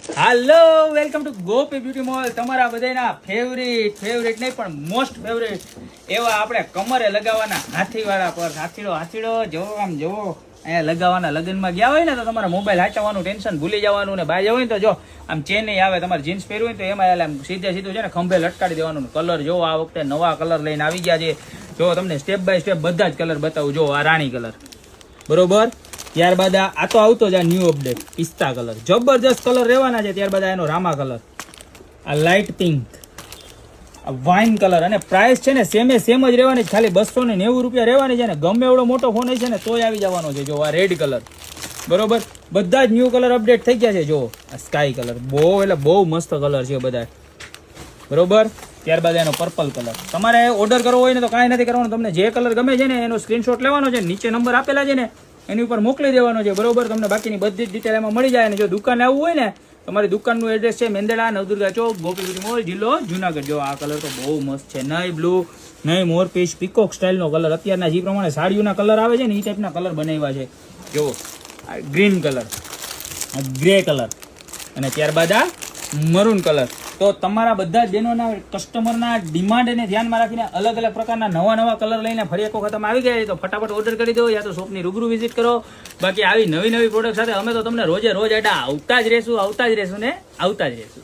Hello welcome to Gopi beauty mall. તમારા બધાના favourite નહીં પણ મોસ્ટ ફેવરિટ એવા આપણે કમરે લગાવવાના હાથીવાળા પર હાથીડો જોવો આમ જોવો અહીંયા લગાવવાના. લગ્નમાં ગયા હોય ને તો તમારા મોબાઈલ હાચવવાનું ટેન્શન ભૂલી જવાનું ને બાય હોય ને તો જો આમ ચેન આવે, તમારે જીન્સ પહેરવું હોય તો એમાં આમ સીધું છે ને ખંભે લટકાડી દેવાનું. કલર જો આ વખતે નવા કલર લઈને આવી ગયા છે. જો તમને સ્ટેપ બાય સ્ટેપ બધા જ કલર બતાવું. જો આ રાણી કલર બરોબર, ત્યારબાદ આ તો આવતો જ આ ન્યૂ અપડેટ પિસ્તા કલર, જબરજસ્ત કલર રહેવાના છે. ત્યારબાદ એનો રામા કલર, આ લાઇટ પિંક, આ વાઇન કલર. અને પ્રાઇસ છે ને સેમ જ રહેવાની, ખાલી 290 રૂપિયા રહેવાની છે ને. ગમે એવડો મોટો ફોન છે ને તોય આવી જવાનો છે. જો આ રેડ કલર બરોબર, બધા જ ન્યૂ કલર અપડેટ થઈ ગયા છે. જો આ સ્કાય કલર બહુ મસ્ત કલર છે બધા બરોબર. ત્યારબાદ એનો પર્પલ કલર. તમારે ઓર્ડર કરવો હોય ને તો કાંઈ નથી કરવાનું, તમને જે કલર ગમે છે ને એનો સ્ક્રીનશોટ લેવાનો છે, નીચે નંબર આપેલા છે ને એની ઉપર મોકલી દેવાનો છે બરોબર. તમને બાકીની બધી જ ડિટેલ એમાં મળી જાય. અને જો દુકાને આવવું હોય ને, તમારી દુકાનનું એડ્રેસ છે મેંદડા નવદુર્ગા ચોક, ગોપી બ્યુટી મોલ, જિલ્લો જુનાગઢ. જો આ કલર તો બહુ મસ્ત છે, નહીં બ્લુ નહીં મોરપીસ, પીકોક સ્ટાઇલનો કલર. અત્યારના જે પ્રમાણે સાડીઓના કલર આવે છે ને એ ટાઈપના કલર બનાવ્યા છે. જો આ ગ્રીન કલર, આ ગ્રે કલર અને ત્યારબાદ આ મરૂન કલર. તો તમારા બધા જ બહેનોના કસ્ટમરના ડિમાન્ડને ધ્યાનમાં રાખીને અલગ અલગ પ્રકારના નવા કલર લઈને ફરી એક વખત અમે આવી ગયા તો ફટાફટ ઓર્ડર કરી દો, યા તો શોપની રૂબરૂ વિઝિટ કરો. બાકી આવી નવી પ્રોડક્ટ સાથે અમે તો તમને રોજે રોજ આવતા જ રહેશું ને આવતા જ રહેશું.